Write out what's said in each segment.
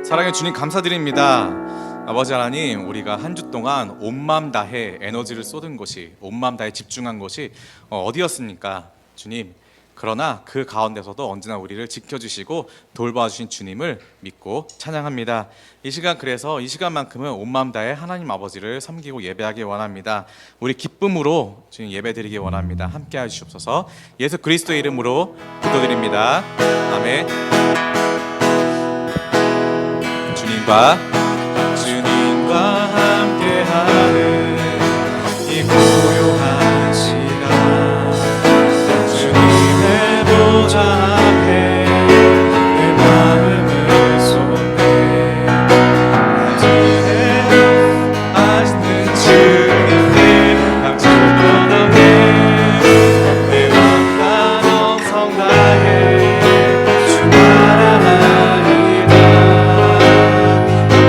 사랑해 주님 감사드립니다. 아버지 하나님, 우리가 한 주 동안 온 마음 다해 에너지를 쏟은 것이, 온 마음 다해 집중한 것이 어디였습니까? 주님, 그러나 그 가운데서도 언제나 우리를 지켜주시고 돌봐주신 주님을 믿고 찬양합니다. 그래서 이 시간만큼은 온 마음 다해 하나님 아버지를 섬기고 예배하기 원합니다. 우리 기쁨으로 주님 예배드리기 원합니다. 함께 하시옵소서. 예수 그리스도의 이름으로 기도드립니다. 아멘. 주님과 함께하는 이 고요한 시간, 주님의 보좌 앞에 내 마음을 쏟네. 아시는 주님께 감추건 없네. 내 맘과 정성 다해 주 바라나이다.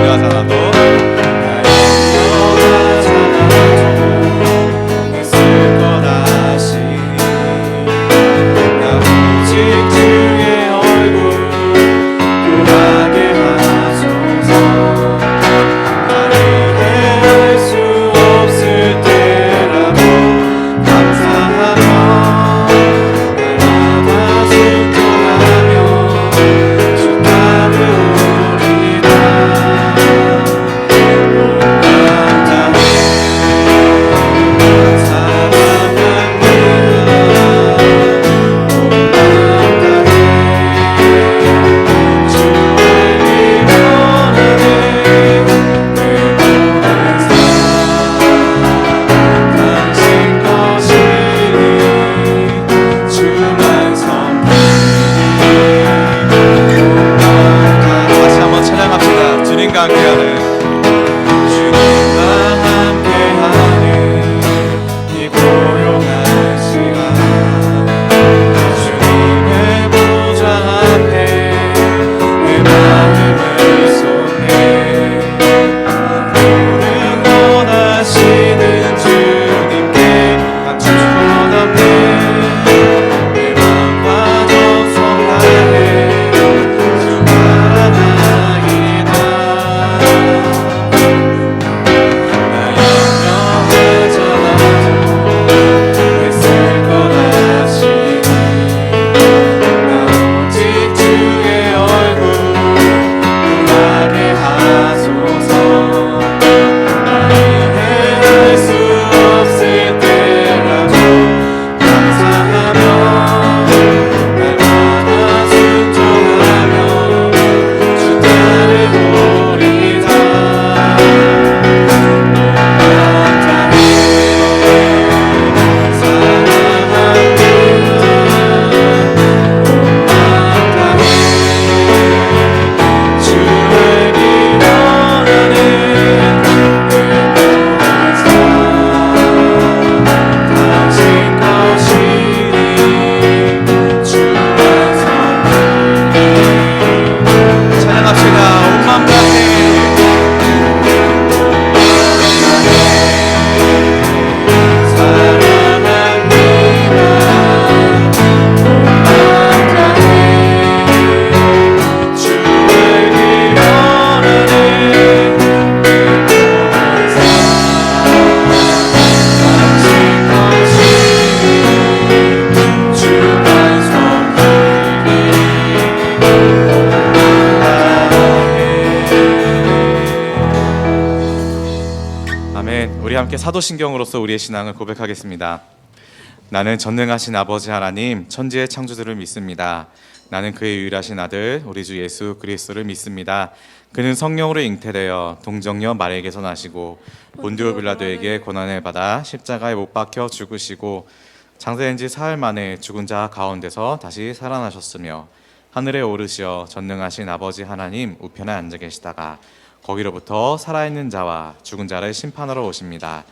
염려하잖아도 있을 거다시니 나 오직 주의 얼굴 구하게 하소서. 나를 이해할 수 없을 때라도 감사하며 날마다 순종하며 주 따르오리다. 다시 한번 찬양합시다. 주님과 함께하는 이 고요한 시간, 주님의 보좌 앞에 내 마음을 쏟네. 모든 것 아시는 주님께 감출 것 없네. 내 맘과 정성 다해 주 바라나이다. 우리 함께 사도신경으로서 우리의 신앙을 고백하겠습니다. 나는 전능하신 아버지 하나님, 천지의 창조주를 믿습니다. 나는 그의 유일하신 아들 우리 주 예수 그리스도를 믿습니다. 그는 성령으로 잉태되어 동정녀 마리아에게서 나시고 본디오 빌라도에게 고난을 받아 십자가에 못 박혀 죽으시고 장사된 지 사흘 만에 죽은 자 가운데서 다시 살아나셨으며 하늘에 오르시어 전능하신 아버지 하나님 우편에 앉아 계시다가 거기로부터 살아있는 자와 죽은 자를 심판하러 오십니다.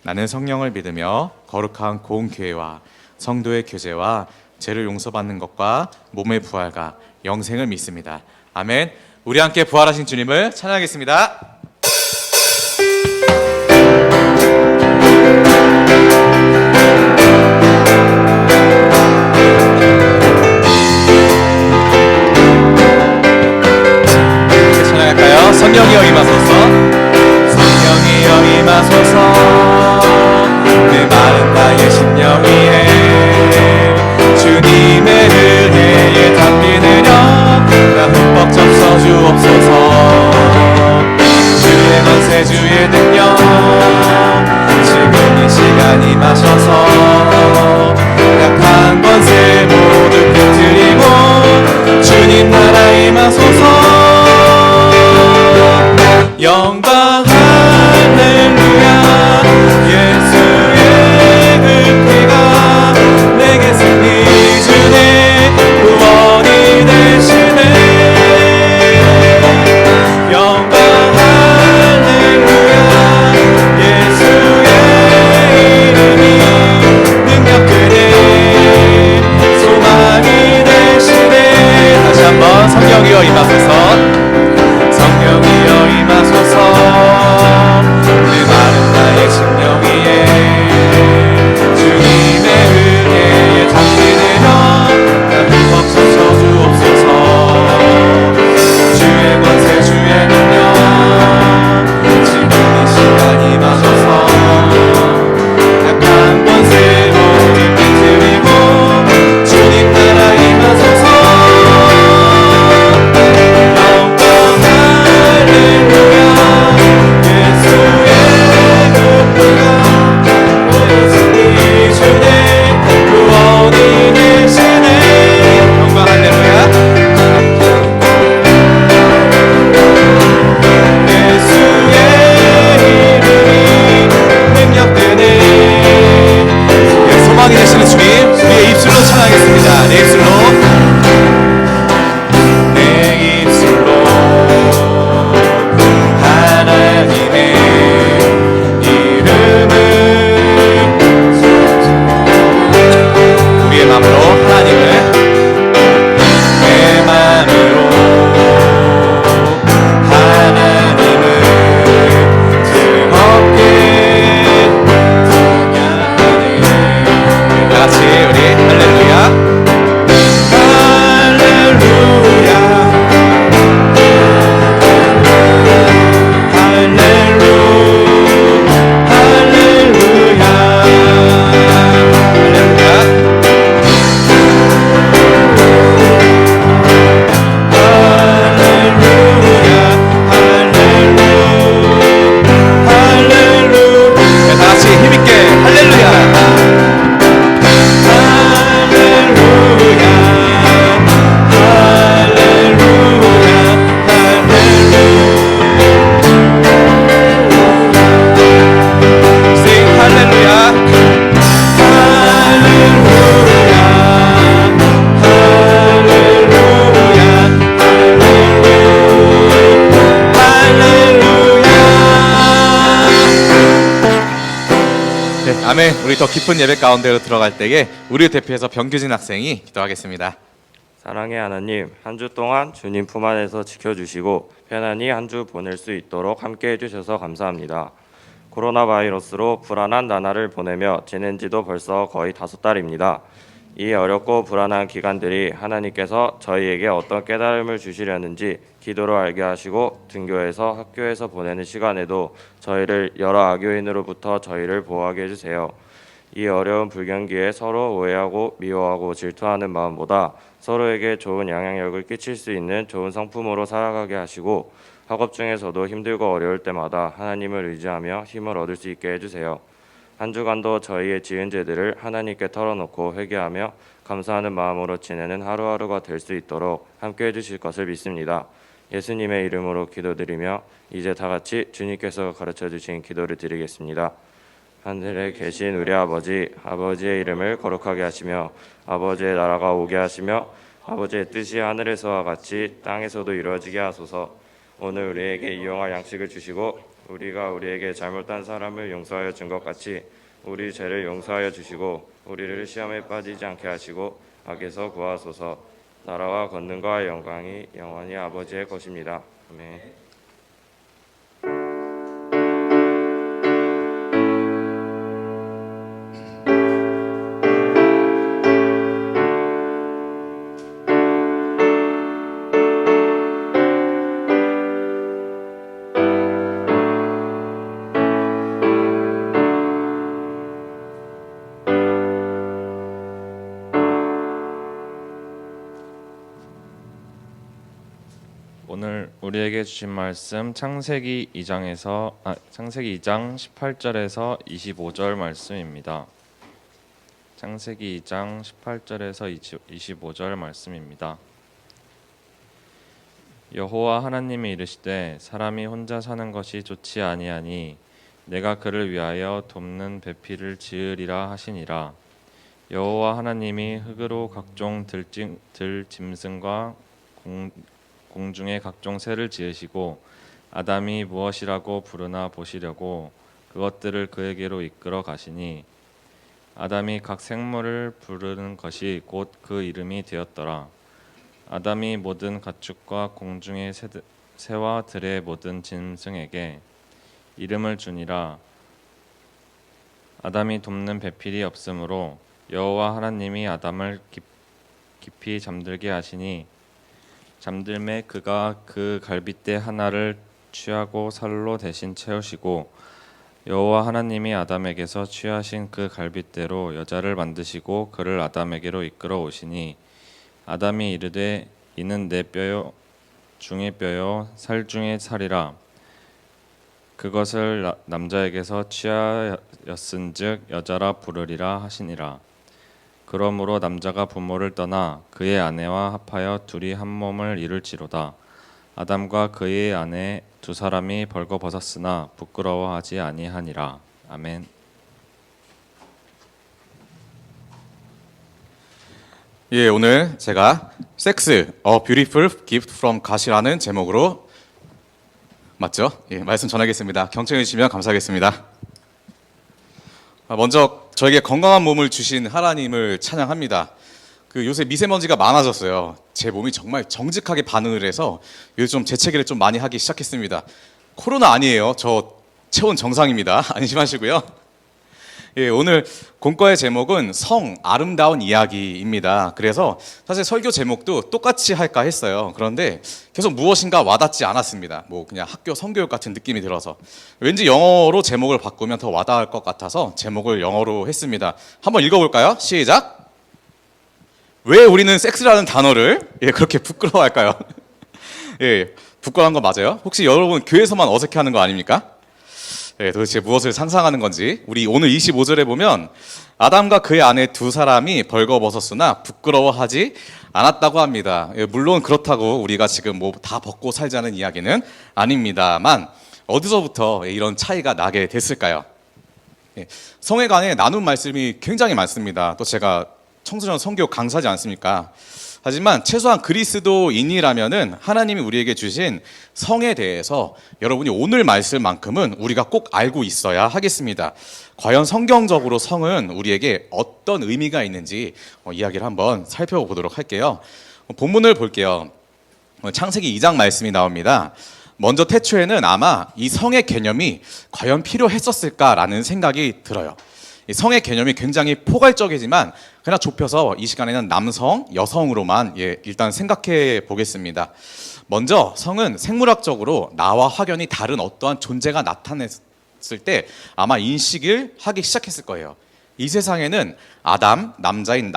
나는 성령을 믿으며 거룩한 공교회와 성도의 교제와 죄를 용서받는 것과 몸의 부활과 영생을 믿습니다. 아멘. 우리 함께 부활하신 주님을 찬양하겠습니다. 찬양할 성령이여 임하소서. 성령이여 임하소서. 내 마른 나의 심령 위에 주님의 은혜에 담비느려 나 흠뻑 접서 주옵소서. 주의 권세 주의 능력 지금 이 시간 임하셔서 약한 권세 모두 깨뜨리고 주님 나라 임하소서. 영광 할렐루야. 예수의 그 피가 내게 승리 주네. 구원이 되시네. 영광 할렐루야. 예수의 이름이 능력되네. 소망이 되시네. 다시 한번 성령이여 임하소서. 성령이여 임하소서. 내 마른 나의 심령 위에 주님의 은혜에 담비되며 나 흠뻑 젖혀 주옵소서. 주의 권세 주의 능력 지금 이 시간 임하소서. 약한 권세 모두 깨뜨리고 주님 나라 임하소서. 소망이 되시는 주님, 우리의 입술로 찬양하겠습니다. 내 입술로, 내 입술로 하나님의 이름을, 우리의 마음으로 하나님을, 내 마음으로 하나님을 즐겁게 같이 우리 할렐루야 할렐루야 할렐루야 할렐루야 할렐루야. 다 같이 힘있게 할렐루야. 아멘. 우리 더 깊은 예배 가운데로 들어갈 때에 우리를 대표해서 병규진 학생이 기도하겠습니다. 사랑의 하나님, 한 주 동안 주님 품 안에서 지켜주시고 편안히 한 주 보낼 수 있도록 함께 해주셔서 감사합니다. 코로나 바이러스로 불안한 나날을 보내며 지낸 지도 벌써 거의 5달입니다. 이 어렵고 불안한 기간들이 하나님께서 저희에게 어떤 깨달음을 주시려는지 기도로 알게 하시고 등교에서 학교에서 보내는 시간에도 저희를 여러 악요인으로부터 저희를 보호하게 해주세요. 이 어려운 불경기에 서로 오해하고 미워하고 질투하는 마음보다 서로에게 좋은 영향력을 끼칠 수 있는 좋은 성품으로 살아가게 하시고 학업 중에서도 힘들고 어려울 때마다 하나님을 의지하며 힘을 얻을 수 있게 해주세요. 한 주간도 저희의 지은 죄들을 하나님께 털어놓고 회개하며 감사하는 마음으로 지내는 하루하루가 될 수 있도록 함께 해주실 것을 믿습니다. 예수님의 이름으로 기도드리며 이제 다 같이 주님께서 가르쳐주신 기도를 드리겠습니다. 하늘에 계신 우리 아버지, 아버지의 이름을 거룩하게 하시며 아버지의 나라가 오게 하시며 아버지의 뜻이 하늘에서와 같이 땅에서도 이루어지게 하소서. 오늘 우리에게 일용할 양식을 주시고 우리가 우리에게 잘못한 사람을 용서하여 준 것 같이 우리 죄를 용서하여 주시고 우리를 시험에 빠지지 않게 하시고 악에서 구하소서. 나라와 권능과 영광이 영원히 아버지의 것입니다. 아멘. 오늘 우리에게 주신 말씀 창세기 2장 18절에서 25절 말씀입니다. 창세기 2장 18절에서 25절 말씀입니다. 여호와 하나님이 이르시되 사람이 혼자 사는 것이 좋지 아니하니 내가 그를 위하여 돕는 배필을 지으리라 하시니라. 여호와 하나님이 흙으로 각종 들짐승과 공중의 각종 새를 지으시고 아담이 무엇이라고 부르나 보시려고 그것들을 그에게로 이끌어 가시니 아담이 각 생물을 부르는 것이 곧 그 이름이 되었더라. 아담이 모든 가축과 공중의 새와 들의 모든 짐승에게 이름을 주니라. 아담이 돕는 배필이 없으므로 여호와 하나님이 아담을 깊이 잠들게 하시니 잠들매 그가 그 갈빗대 하나를 취하고 살로 대신 채우시고 여호와 하나님이 아담에게서 취하신 그 갈빗대로 여자를 만드시고 그를 아담에게로 이끌어 오시니 아담이 이르되 이는 내 뼈요 중의 뼈요 살 중의 살이라. 그것을 남자에게서 취하였은즉 여자라 부르리라 하시니라. 그러므로 남자가 부모를 떠나 그의 아내와 합하여 둘이 한 몸을 이룰지로다. 아담과 그의 아내 두 사람이 벌거벗었으나 부끄러워하지 아니하니라. 아멘. 예, 오늘 제가 Sex, A Beautiful Gift from God이라는 제목으로 맞죠? 예, 말씀 전하겠습니다. 경청해 주시면 감사하겠습니다. 먼저 저에게 건강한 몸을 주신 하나님을 찬양합니다. 요새 미세먼지가 많아졌어요. 제 몸이 정말 정직하게 반응을 해서 요즘 좀 재채기를 좀 많이 하기 시작했습니다. 코로나 아니에요. 저 체온 정상입니다. 안심하시고요. 예, 오늘 공과의 제목은 성 아름다운 이야기입니다. 그래서 사실 설교 제목도 똑같이 할까 했어요. 그런데 계속 무엇인가 와닿지 않았습니다. 그냥 학교 성교육 같은 느낌이 들어서 왠지 영어로 제목을 바꾸면 더 와닿을 것 같아서 제목을 영어로 했습니다. 한번 읽어볼까요? 시작. 왜 우리는 섹스라는 단어를 그렇게 부끄러워할까요? 예, 부끄러운 거 맞아요? 혹시 여러분 교회에서만 어색해하는 거 아닙니까? 네, 도대체 무엇을 상상하는 건지 우리 오늘 25절에 보면 아담과 그의 아내 두 사람이 벌거벗었으나 부끄러워하지 않았다고 합니다. 물론 그렇다고 우리가 지금 다 벗고 살자는 이야기는 아닙니다만 어디서부터 이런 차이가 나게 됐을까요? 성에 관해 나눈 말씀이 굉장히 많습니다. 또 제가 청소년 성교 강사지 않습니까? 하지만 최소한 그리스도인이라면은 하나님이 우리에게 주신 성에 대해서 여러분이 오늘 말씀만큼은 우리가 꼭 알고 있어야 하겠습니다. 과연 성경적으로 성은 우리에게 어떤 의미가 있는지 이야기를 한번 살펴보도록 할게요. 본문을 볼게요. 창세기 2장 말씀이 나옵니다. 먼저 태초에는 아마 이 성의 개념이 과연 필요했었을까라는 생각이 들어요. 이 성의 개념이 굉장히 포괄적이지만 그냥 좁혀서 이 시간에는 남성, 여성으로만 일단 생각해 보겠습니다. 먼저 성은 생물학적으로 나와 확연히 다른 어떠한 존재가 나타났을 때 아마 인식을 하기 시작했을 거예요. 이 세상에는 아담, 남자인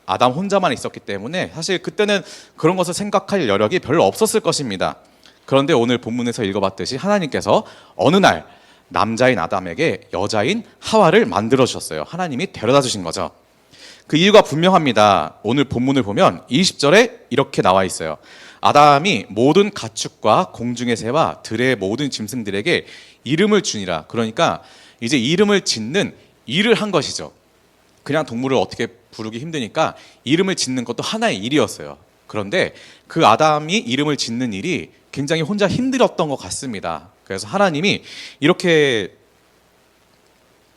아담 혼자만 있었기 때문에 사실 그때는 그런 것을 생각할 여력이 별로 없었을 것입니다. 그런데 오늘 본문에서 읽어봤듯이 하나님께서 어느 날 남자인 아담에게 여자인 하와를 만들어 주셨어요. 하나님이 데려다 주신 거죠. 그 이유가 분명합니다. 오늘 본문을 보면 20절에 이렇게 나와 있어요. 아담이 모든 가축과 공중의 새와 들의 모든 짐승들에게 이름을 주니라. 그러니까 이제 이름을 짓는 일을 한 것이죠. 그냥 동물을 어떻게 부르기 힘드니까 이름을 짓는 것도 하나의 일이었어요. 그런데 그 아담이 이름을 짓는 일이 굉장히 혼자 힘들었던 것 같습니다. 그래서 하나님이 이렇게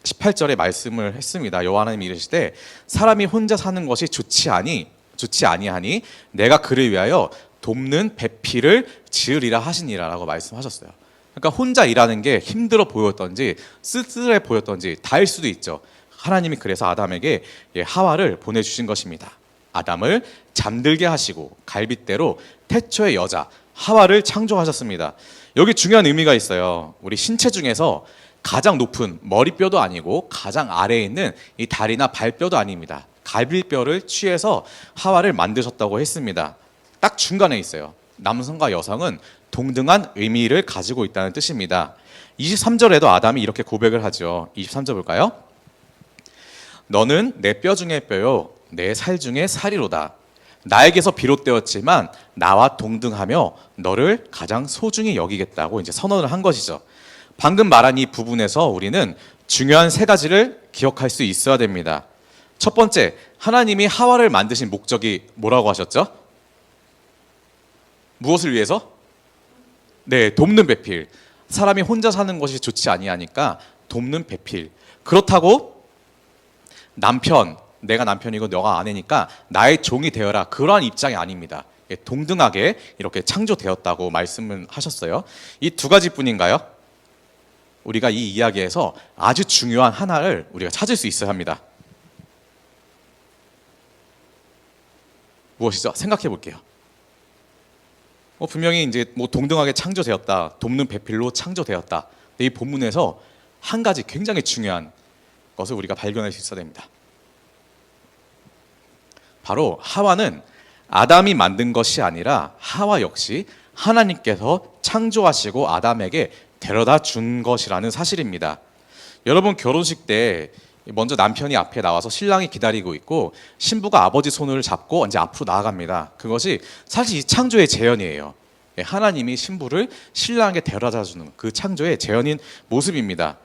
18절에 말씀을 했습니다. 여호와 하나님이 이르시되 사람이 혼자 사는 것이 좋지 아니하니 내가 그를 위하여 돕는 배필을 지으리라 하시니라 라고 말씀하셨어요. 그러니까 혼자 일하는 게 힘들어 보였던지 쓸쓸해 보였던지 다일 수도 있죠. 하나님이 그래서 아담에게 하와를 보내주신 것입니다. 아담을 잠들게 하시고 갈빗대로 태초의 여자 하와를 창조하셨습니다. 여기 중요한 의미가 있어요. 우리 신체 중에서 가장 높은 머리뼈도 아니고 가장 아래에 있는 이 다리나 발뼈도 아닙니다. 갈비뼈를 취해서 하와를 만드셨다고 했습니다. 딱 중간에 있어요. 남성과 여성은 동등한 의미를 가지고 있다는 뜻입니다. 23절에도 아담이 이렇게 고백을 하죠. 23절 볼까요? 너는 내 뼈 중에 뼈요 내 살 중에 살이로다. 나에게서 비롯되었지만 나와 동등하며 너를 가장 소중히 여기겠다고 이제 선언을 한 것이죠. 방금 말한 이 부분에서 우리는 중요한 세 가지를 기억할 수 있어야 됩니다. 첫 번째, 하나님이 하와를 만드신 목적이 뭐라고 하셨죠? 무엇을 위해서? 네, 돕는 배필. 사람이 혼자 사는 것이 좋지 아니하니까 돕는 배필. 그렇다고 남편, 내가 남편이고 너가 아내니까 나의 종이 되어라, 그러한 입장이 아닙니다. 예, 동등하게 이렇게 창조되었다고 말씀을 하셨어요. 이 두 가지뿐인가요? 우리가 이 이야기에서 아주 중요한 하나를 우리가 찾을 수 있어야 합니다. 무엇이죠? 생각해 볼게요. 분명히 이제 동등하게 창조되었다, 돕는 배필로 창조되었다. 근데 이 본문에서 한 가지 굉장히 중요한 것을 우리가 발견할 수 있어야 됩니다. 바로 하와는 아담이 만든 것이 아니라 하와 역시 하나님께서 창조하시고 아담에게 데려다 준 것이라는 사실입니다. 여러분, 결혼식 때 먼저 남편이 앞에 나와서 신랑이 기다리고 있고 신부가 아버지 손을 잡고 이제 앞으로 나아갑니다. 그것이 사실 이 창조의 재현이에요. 하나님이 신부를 신랑에게 데려다 주는 그 창조의 재현인 모습입니다.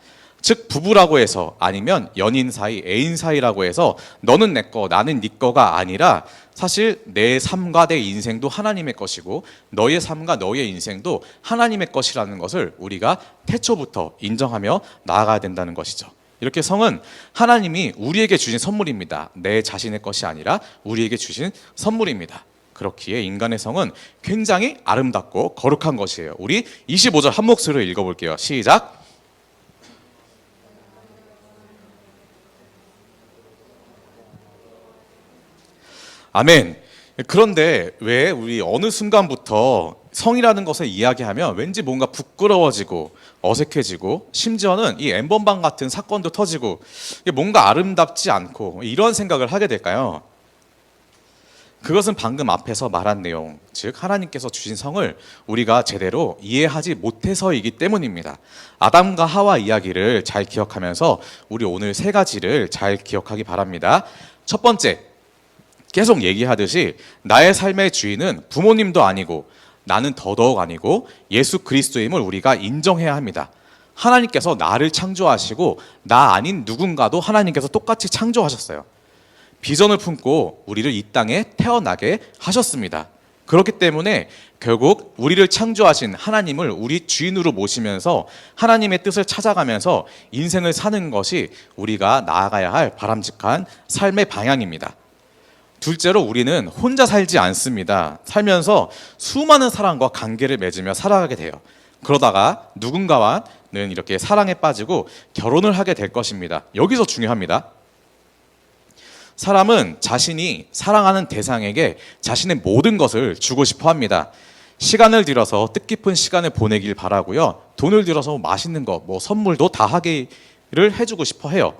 즉 부부라고 해서, 아니면 연인 사이, 애인 사이라고 해서 너는 내 거, 나는 네 거가 아니라 사실 내 삶과 내 인생도 하나님의 것이고 너의 삶과 너의 인생도 하나님의 것이라는 것을 우리가 태초부터 인정하며 나아가야 된다는 것이죠. 이렇게 성은 하나님이 우리에게 주신 선물입니다. 내 자신의 것이 아니라 우리에게 주신 선물입니다. 그렇기에 인간의 성은 굉장히 아름답고 거룩한 것이에요. 우리 25절 한 목소리로 읽어볼게요. 시작. 아멘. 그런데 왜 우리 어느 순간부터 성이라는 것을 이야기하면 왠지 뭔가 부끄러워지고 어색해지고 심지어는 이 엠번방 같은 사건도 터지고 뭔가 아름답지 않고 이런 생각을 하게 될까요? 그것은 방금 앞에서 말한 내용, 즉 하나님께서 주신 성을 우리가 제대로 이해하지 못해서이기 때문입니다. 아담과 하와 이야기를 잘 기억하면서 우리 오늘 세 가지를 잘 기억하기 바랍니다. 첫 번째, 계속 얘기하듯이 나의 삶의 주인은 부모님도 아니고 나는 더더욱 아니고 예수 그리스도임을 우리가 인정해야 합니다. 하나님께서 나를 창조하시고 나 아닌 누군가도 하나님께서 똑같이 창조하셨어요. 비전을 품고 우리를 이 땅에 태어나게 하셨습니다. 그렇기 때문에 결국 우리를 창조하신 하나님을 우리 주인으로 모시면서 하나님의 뜻을 찾아가면서 인생을 사는 것이 우리가 나아가야 할 바람직한 삶의 방향입니다. 둘째로 우리는 혼자 살지 않습니다. 살면서 수많은 사람과 관계를 맺으며 살아가게 돼요. 그러다가 누군가와는 이렇게 사랑에 빠지고 결혼을 하게 될 것입니다. 여기서 중요합니다. 사람은 자신이 사랑하는 대상에게 자신의 모든 것을 주고 싶어 합니다. 시간을 들여서 뜻깊은 시간을 보내길 바라고요. 돈을 들여서 맛있는 거, 선물도 다 하기를 해주고 싶어 해요.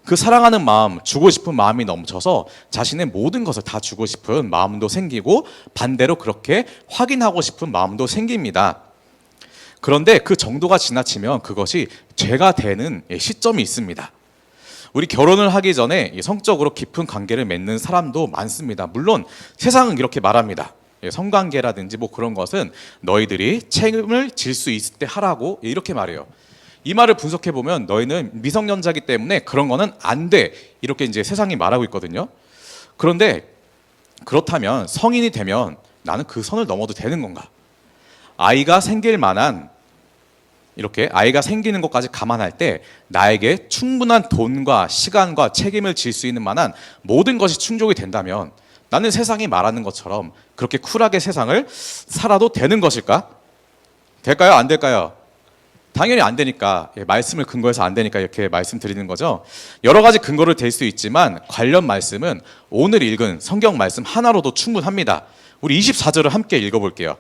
그 사랑하는 마음, 주고 싶은 마음이 넘쳐서 자신의 모든 것을 다 주고 싶은 마음도 생기고 반대로 그렇게 확인하고 싶은 마음도 생깁니다. 그런데 그 정도가 지나치면 그것이 죄가 되는 시점이 있습니다. 우리 결혼을 하기 전에 성적으로 깊은 관계를 맺는 사람도 많습니다. 물론 세상은 이렇게 말합니다. 성관계라든지 그런 것은 너희들이 책임을 질 수 있을 때 하라고 이렇게 말해요. 이 말을 분석해 보면 너희는 미성년자이기 때문에 그런 거는 안 돼, 이렇게 이제 세상이 말하고 있거든요. 그런데 그렇다면 성인이 되면 나는 그 선을 넘어도 되는 건가? 아이가 생길 만한, 이렇게 아이가 생기는 것까지 감안할 때 나에게 충분한 돈과 시간과 책임을 질 수 있는 만한 모든 것이 충족이 된다면 나는 세상이 말하는 것처럼 그렇게 쿨하게 세상을 살아도 되는 것일까? 될까요? 안 될까요? 당연히 안 되니까, 말씀을 근거해서 안 되니까 이렇게 말씀드리는 거죠. 여러 가지 근거를 댈 수 있지만 관련 말씀은 오늘 읽은 성경 말씀 하나로도 충분합니다. 우리 24절을 함께 읽어볼게요.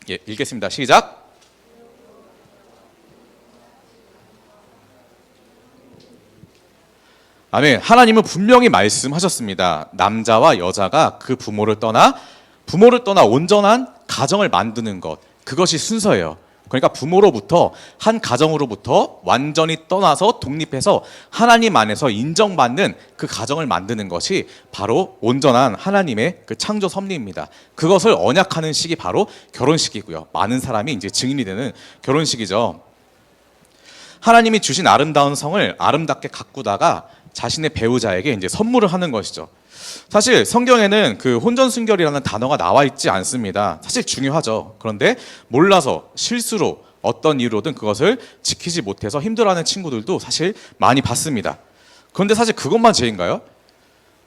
읽겠습니다. 시작. 아멘. 하나님은 분명히 말씀하셨습니다. 남자와 여자가 그 부모를 떠나 온전한 가정을 만드는 것, 그것이 순서예요. 그러니까 부모로부터, 한 가정으로부터 완전히 떠나서 독립해서 하나님 안에서 인정받는 그 가정을 만드는 것이 바로 온전한 하나님의 그 창조 섭리입니다. 그것을 언약하는 식이 바로 결혼식이고요. 많은 사람이 이제 증인이 되는 결혼식이죠. 하나님이 주신 아름다운 성을 아름답게 가꾸다가 자신의 배우자에게 이제 선물을 하는 것이죠. 사실 성경에는 그 혼전순결이라는 단어가 나와 있지 않습니다. 사실 중요하죠. 그런데 몰라서 실수로 어떤 이유로든 그것을 지키지 못해서 힘들어하는 친구들도 사실 많이 봤습니다. 그런데 사실 그것만 죄인가요?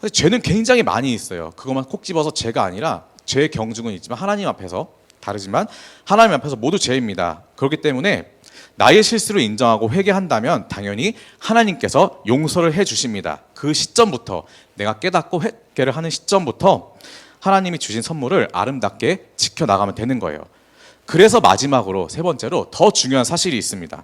사실 죄는 굉장히 많이 있어요. 그것만 콕 집어서 죄가 아니라 죄의 경중은 있지만 하나님 앞에서 다르지만 하나님 앞에서 모두 죄입니다. 그렇기 때문에 나의 실수를 인정하고 회개한다면 당연히 하나님께서 용서를 해주십니다. 그 시점부터, 내가 깨닫고 회개를 하는 시점부터 하나님이 주신 선물을 아름답게 지켜나가면 되는 거예요. 그래서 마지막으로 세 번째로 더 중요한 사실이 있습니다.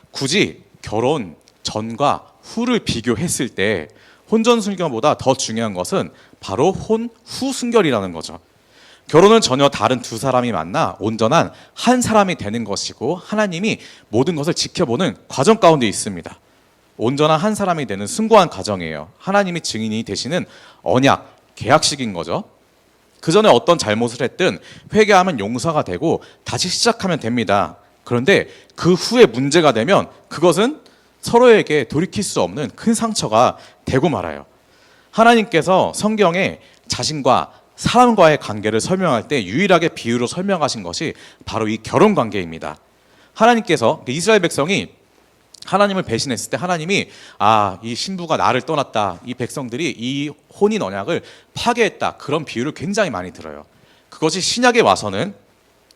굳이 결혼 전과 후를 비교했을 때 혼전순결보다 더 중요한 것은 바로 혼후 순결이라는 거죠. 결혼은 전혀 다른 두 사람이 만나 온전한 한 사람이 되는 것이고 하나님이 모든 것을 지켜보는 과정 가운데 있습니다. 온전한 한 사람이 되는 숭고한 과정이에요. 하나님이 증인이 되시는 언약, 계약식인 거죠. 그 전에 어떤 잘못을 했든 회개하면 용서가 되고 다시 시작하면 됩니다. 그런데 그 후에 문제가 되면 그것은 서로에게 돌이킬 수 없는 큰 상처가 되고 말아요. 하나님께서 성경에 자신과 사람과의 관계를 설명할 때 유일하게 비유로 설명하신 것이 바로 이 결혼 관계입니다. 하나님께서 이스라엘 백성이 하나님을 배신했을 때 하나님이 이 신부가 나를 떠났다, 이 백성들이 이 혼인 언약을 파괴했다, 그런 비유를 굉장히 많이 들어요. 그것이 신약에 와서는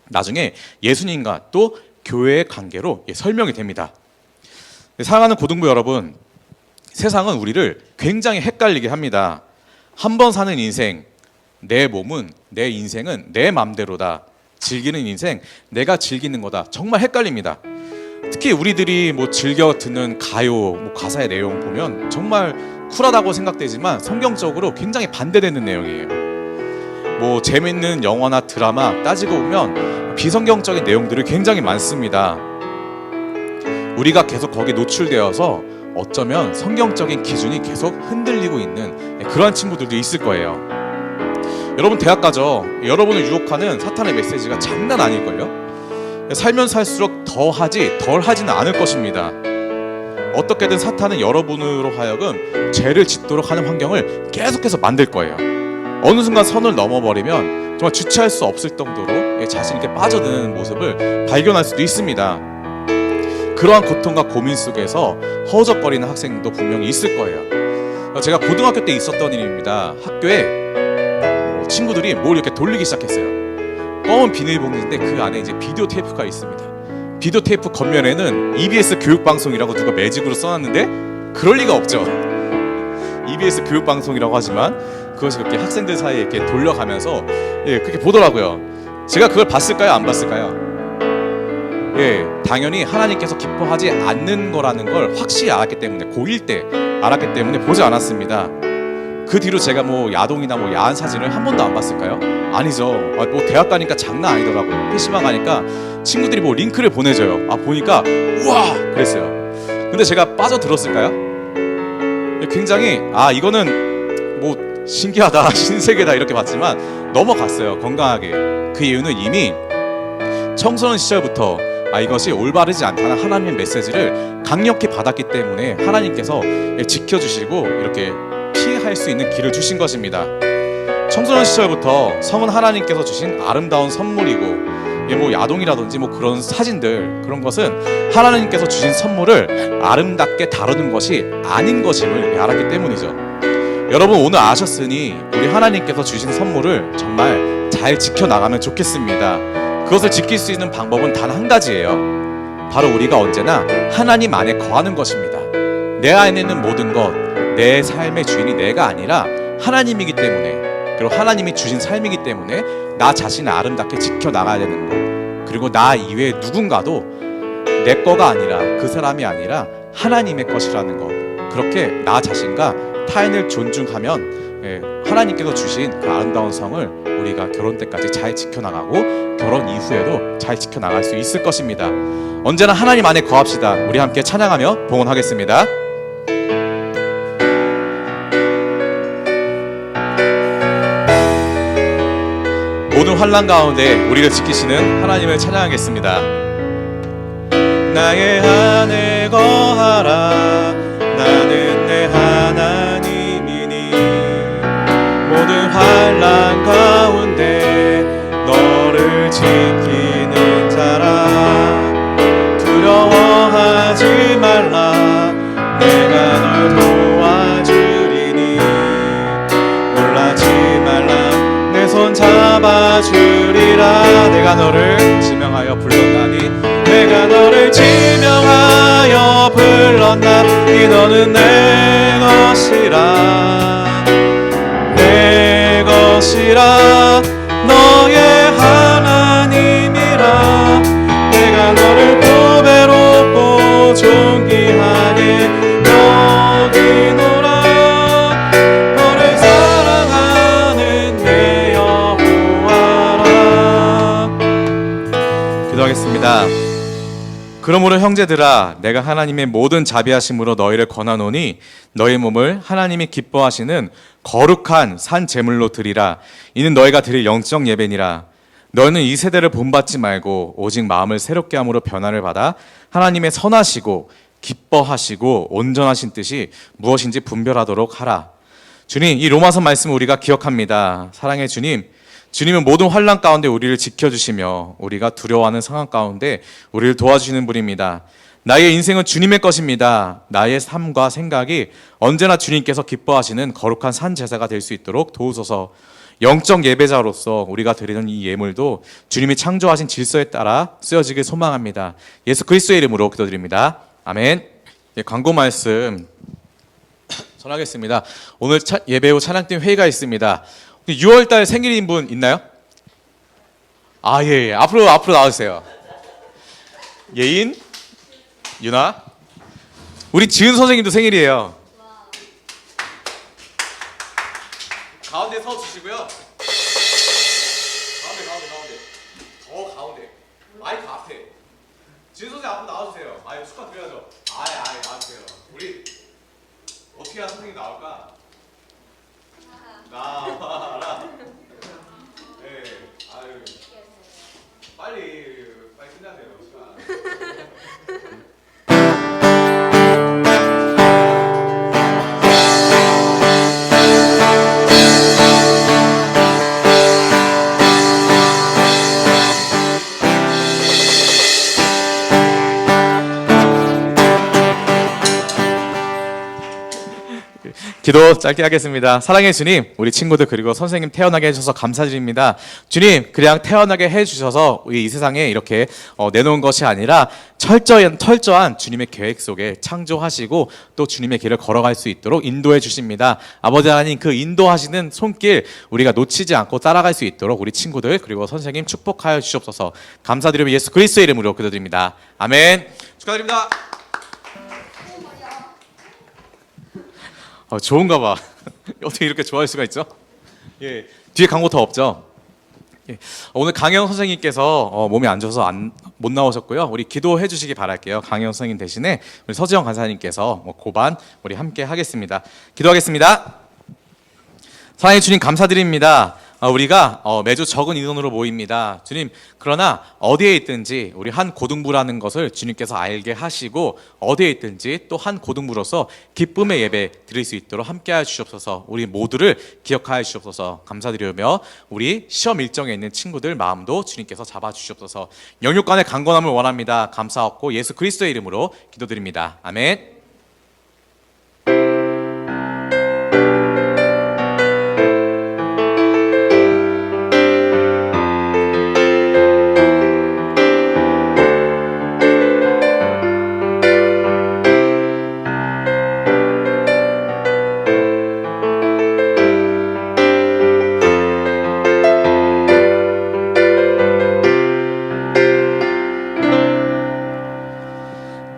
나중에 예수님과 또 교회의 관계로 설명이 됩니다. 사랑하는 고등부 여러분, 세상은 우리를 굉장히 헷갈리게 합니다. 한 번 사는 인생, 내 몸은, 내 인생은 내 맘대로다, 즐기는 인생 내가 즐기는 거다, 정말 헷갈립니다. 특히 우리들이 즐겨 듣는 가요, 가사의 내용 보면 정말 쿨하다고 생각되지만 성경적으로 굉장히 반대되는 내용이에요. 재밌는 영화나 드라마 따지고 보면 비성경적인 내용들이 굉장히 많습니다. 우리가 계속 거기에 노출되어서 어쩌면 성경적인 기준이 계속 흔들리고 있는 그러한 친구들도 있을 거예요. 여러분 대학 가죠. 여러분을 유혹하는 사탄의 메시지가 장난 아닐걸요. 살면 살수록 더 하지 덜 하지는 않을 것입니다. 어떻게든 사탄은 여러분으로 하여금 죄를 짓도록 하는 환경을 계속해서 만들 거예요. 어느 순간 선을 넘어버리면 정말 주체할 수 없을 정도로 자신있게 빠져드는 모습을 발견할 수도 있습니다. 그러한 고통과 고민 속에서 허우적거리는 학생도 분명히 있을 거예요. 제가 고등학교 때 있었던 일입니다. 학교에 친구들이 뭘 이렇게 돌리기 시작했어요. 검은 비닐봉지인데 그 안에 이제 비디오 테이프가 있습니다. 비디오 테이프 겉면에는 EBS 교육방송이라고 누가 매직으로 써놨는데 그럴 리가 없죠. EBS 교육방송이라고 하지만 그것이 그렇게 학생들 사이에 이렇게 돌려가면서 그렇게 보더라고요. 제가 그걸 봤을까요? 안 봤을까요? 당연히 하나님께서 기뻐하지 않는 거라는 걸 확실히 알았기 때문에, 고1 때 알았기 때문에 보지 않았습니다. 그 뒤로 제가 야동이나 야한 사진을 한 번도 안 봤을까요? 아니죠. 대학 가니까 장난 아니더라고요. PC방 가니까 친구들이 링크를 보내줘요. 보니까 우와 그랬어요. 근데 제가 빠져들었을까요? 굉장히 이거는 신기하다, 신세계다 이렇게 봤지만 넘어갔어요. 건강하게. 그 이유는 이미 청소년 시절부터 이것이 올바르지 않다는 하나님의 메시지를 강력히 받았기 때문에 하나님께서 지켜주시고 이렇게 피할 수 있는 길을 주신 것입니다. 청소년 시절부터 성은 하나님께서 주신 아름다운 선물이고 야동이라든지 그런 사진들, 그런 것은 하나님께서 주신 선물을 아름답게 다루는 것이 아닌 것임을 알았기 때문이죠. 여러분 오늘 아셨으니 우리 하나님께서 주신 선물을 정말 잘 지켜나가면 좋겠습니다. 그것을 지킬 수 있는 방법은 단 한 가지예요. 바로 우리가 언제나 하나님 안에 거하는 것입니다. 내 안에 있는 모든 것, 내 삶의 주인이 내가 아니라 하나님이기 때문에, 그리고 하나님이 주신 삶이기 때문에 나 자신을 아름답게 지켜나가야 되는 것, 그리고 나 이외에 누군가도 내 거가 아니라, 그 사람이 아니라 하나님의 것이라는 것, 그렇게 나 자신과 타인을 존중하면 하나님께서 주신 그 아름다운 성을 우리가 결혼 때까지 잘 지켜나가고 결혼 이후에도 잘 지켜나갈 수 있을 것입니다. 언제나 하나님 안에 거합시다. 우리 함께 찬양하며 봉헌하겠습니다. 모든 환난 가운데 우리를 지키시는 하나님을 찬양하겠습니다. 나의 안에 거하라. 나는 내 하나님이니 모든 환난 가운데 너를 지키는 자라. 두려워하지 말라. 내가 널 도와주리니 놀라지 말라. 내 손 잡아주리라. 내가 너를 지명하여 불렀나니 내가 너를 지명하여 불렀나니 너는 내 것이라. 내 것이라. 너의 하나님이라. 내가 너를 보배롭고 존귀하게 여기노라. 너를 사랑하는 내 여호와라. 기도하겠습니다. 그러므로 형제들아, 내가 하나님의 모든 자비하심으로 너희를 권하노니 너희 몸을 하나님이 기뻐하시는 거룩한 산 제물로 드리라. 이는 너희가 드릴 영적 예배니라. 너희는 이 세대를 본받지 말고 오직 마음을 새롭게 함으로 변화를 받아 하나님의 선하시고 기뻐하시고 온전하신 뜻이 무엇인지 분별하도록 하라. 주님, 이 로마서 말씀을 우리가 기억합니다. 사랑의 주님, 주님은 모든 환난 가운데 우리를 지켜주시며 우리가 두려워하는 상황 가운데 우리를 도와주시는 분입니다. 나의 인생은 주님의 것입니다. 나의 삶과 생각이 언제나 주님께서 기뻐하시는 거룩한 산 제사가 될 수 있도록 도우소서. 영적 예배자로서 우리가 드리는 이 예물도 주님이 창조하신 질서에 따라 쓰여지길 소망합니다. 예수 그리스도의 이름으로 기도드립니다. 아멘. 예, 광고 말씀 전하겠습니다. 오늘 예배 후 찬양팀 회의가 있습니다. 6월달 생일인 분 있나요? 아, 예. 앞으로 나와주세요. 예인, 유나, 우리 지은 선생님도 생일이에요. 가운데 서 주시고요. 가운데. 더 가운데. 마이크 앞에. 지은 선생님 앞으로 나와주세요. 아유, 축하드려야죠. 아예 나와주세요. 우리 어떻게 해야 선생님 나올까? 나와라. 네, 아유, 빨리 끝나세요. 시간. 기도 짧게 하겠습니다. 사랑의 주님, 우리 친구들 그리고 선생님 태어나게 해주셔서 감사드립니다. 주님, 그냥 태어나게 해주셔서 우리 이 세상에 이렇게 내놓은 것이 아니라 철저한 주님의 계획 속에 창조하시고 또 주님의 길을 걸어갈 수 있도록 인도해 주십니다. 아버지 하나님, 그 인도하시는 손길 우리가 놓치지 않고 따라갈 수 있도록 우리 친구들 그리고 선생님 축복하여 주시옵소서. 감사드리며 예수 그리스도의 이름으로 기도드립니다. 아멘. 축하드립니다. 좋은가 봐. 어떻게 이렇게 좋아할 수가 있죠? 예, 뒤에 광고 더 없죠? 예, 오늘 강영 선생님께서 몸이 안 좋아서 못 나오셨고요. 우리 기도해 주시기 바랄게요. 강영 선생님 대신에 우리 서지영 간사님께서 고반 우리 함께 하겠습니다. 기도하겠습니다. 사랑의 주님, 감사드립니다. 우리가 매주 적은 인원으로 모입니다. 주님, 그러나 어디에 있든지 우리 한 고등부라는 것을 주님께서 알게 하시고 어디에 있든지 또 한 고등부로서 기쁨의 예배 드릴 수 있도록 함께하여 주시옵소서. 우리 모두를 기억하여 주시옵소서. 감사드리며 우리 시험 일정에 있는 친구들 마음도 주님께서 잡아주시옵소서. 영육간의 강건함을 원합니다. 감사하고 예수 그리스도의 이름으로 기도드립니다. 아멘.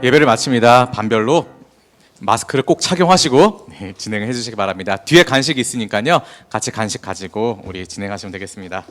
예배를 마칩니다. 반별로 마스크를 꼭 착용하시고 네, 진행을 해주시기 바랍니다. 뒤에 간식이 있으니까요. 같이 간식 가지고 우리 진행하시면 되겠습니다.